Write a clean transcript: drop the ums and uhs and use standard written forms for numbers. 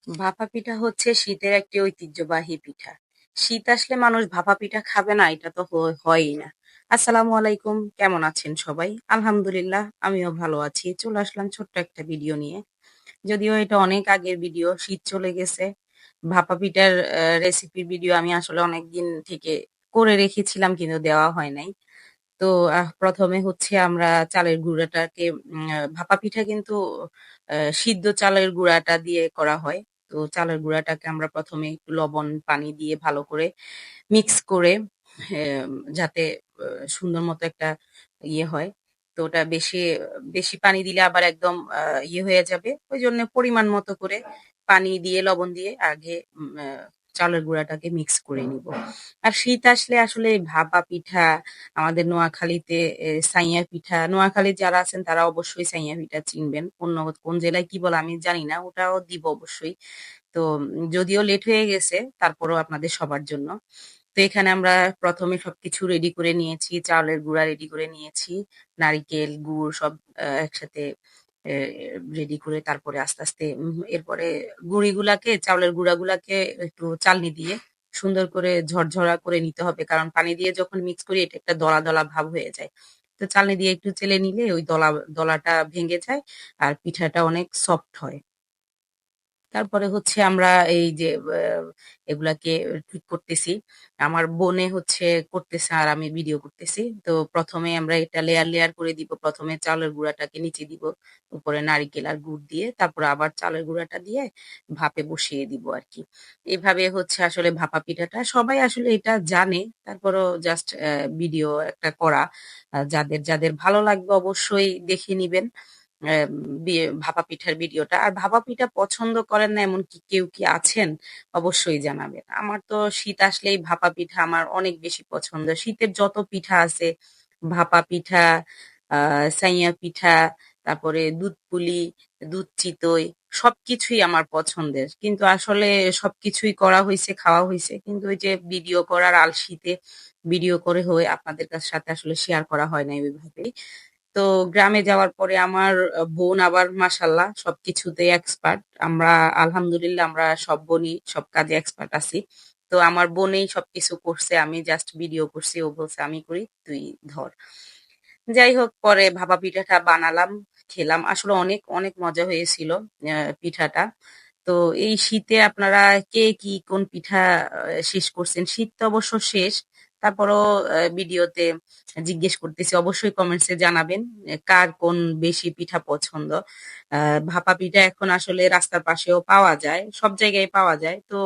ভাপা পিঠা হচ্ছে শীতের একটি ঐতিহ্যবাহী পিঠা। শীত আসলে মানুষ ভাপা পিঠা খাবে না, এটা তো হয়ই না। আসসালামু আলাইকুম, কেমন আছেন সবাই? আলহামদুলিল্লাহ, আমিও ভালো আছি। চলে আসলাম ছোট্ট একটা ভিডিও নিয়ে। যদিও এটা অনেক আগের ভিডিও, শীত চলে গেছে। ভাপা পিঠার রেসিপির ভিডিও আমি আসলে অনেকদিন থেকে করে রেখেছিলাম, কিন্তু দেওয়া হয় নাই। তো প্রথমে হচ্ছে আমরা চালের গুঁড়াটাকে ভাপা পিঠা কিন্তু সিদ্ধ চালের গুঁড়াটা দিয়ে করা হয়। তো চালের গুঁড়াটাকে আমরা প্রথমে একটু লবণ পানি দিয়ে ভালো করে মিক্স করে যাতে সুন্দর মতো একটা ইয়ে হয়। তো ওটা বেশি বেশি পানি দিলে আবার একদম ইয়ে হয়ে যাবে। ওই জন্য পরিমাণ মতো করে পানি দিয়ে লবণ দিয়ে আগে চালের গুঁড়াটাকে মিক্স করে নিব। আর শীত আসলে আসলে ভাপা পিঠা, আমাদের নোয়াখালীতে সাইয়া পিঠা, নোয়াখালীর যারা আছেন তারা অবশ্যই সাইয়া পিঠা চিনবেন। অন্য কোন জেলায় কি বলে আমি জানি না, ওটাও দিব অবশ্যই। তো যদিও লেট হয়ে গেছে, তারপরেও আপনাদের সবার জন্য। তো এখানে আমরা প্রথমে সবকিছু রেডি করে নিয়েছি, চাউলের গুঁড়া রেডি করে নিয়েছি, নারিকেল, গুড় সব একসাথে রেডি করে তারপরে আস্তে আস্তে এরপরে গুঁড়িগুলাকে, চাউলের গুঁড়াগুলাকে একটু চালনি দিয়ে সুন্দর করে ঝরঝরা করে নিতে হবে, কারণ পানি দিয়ে যখন মিক্স করি এটা একটা দলা দলা ভাব হয়ে যায়। তো চালনি দিয়ে একটু চেলে নিলে ওই দলাটা ভেঙে যায় আর পিঠাটা অনেক সফট হয়। তারপরে হচ্ছে আমরা এই যে এগুলাকে ঠিক করতেছি। আমার বোনে হচ্ছে করতেছে আর আমি ভিডিও করতেছি। তো প্রথমে আমরা এটা লেয়ার লেয়ার করে দিব। প্রথমে চালের গুঁড়াটাকে নিচে দিব, উপরে নারিকেল আর গুড় দিয়ে, তারপর আবার চালের গুঁড়াটা দিয়ে ভাপে বসিয়ে দিব আর কি। এভাবে হচ্ছে আসলে ভাপা পিঠাটা সবাই আসলে এটা জানে, তারপরও জাস্ট ভিডিও একটা করা। যাদের যাদের ভালো লাগবে অবশ্যই দেখে নিবেন ভাপা পিঠার ভিডিওটা। আর ভাপা পিঠা পছন্দ করেন না এমন কেউ কি আছেন? অবশ্যই জানাবেন। আমার তো শীত আসলেই ভাপা পিঠা আমার অনেক বেশি পছন্দ। শীতের যত পিঠা আছে, ভাপা পিঠা, সাইয়া পিঠা, তারপরে দুধ পুলি, দুধ চিতই, সবকিছুই আমার পছন্দের। কিন্তু আসলে সবকিছুই করা হয়েছে, খাওয়া হয়েছে, কিন্তু ওই যে ভিডিও করার আলসিতে ভিডিও করে হয়ে আপনাদের সাথে আসলে শেয়ার করা হয় না ওইভাবে। তো গ্রামে যাওয়ার পরে আমার বোন আবার মাশাল্লাহ সবকিছুতেই এক্সপার্ট। আমরা আলহামদুলিল্লাহ আমরা সব বোনই সব কাজে এক্সপার্ট আছি। তো আমার বোনেই সবকিছু করছে, আমি জাস্ট ভিডিও করছি, ও বলছে আমি করি তুই ধর। যাই হোক, পরে ভাপা পিঠাটা বানালাম, খেলাম, আসলে অনেক অনেক মজা হয়েছিল পিঠাটা। তো এই শীতে আপনারা কে কি কোন পিঠা শেষ করছেন? শীত তো অবশ্য শেষ, তারপরও ভিডিওতে জিজ্ঞেস করতেছি, অবশ্যই কমেন্টসে জানাবেন কার কোন বেশি পিঠা পছন্দ। ভাপা পিঠা এখন আসলে রাস্তার পাশেও পাওয়া যায়, সব জায়গায় পাওয়া যায়। তো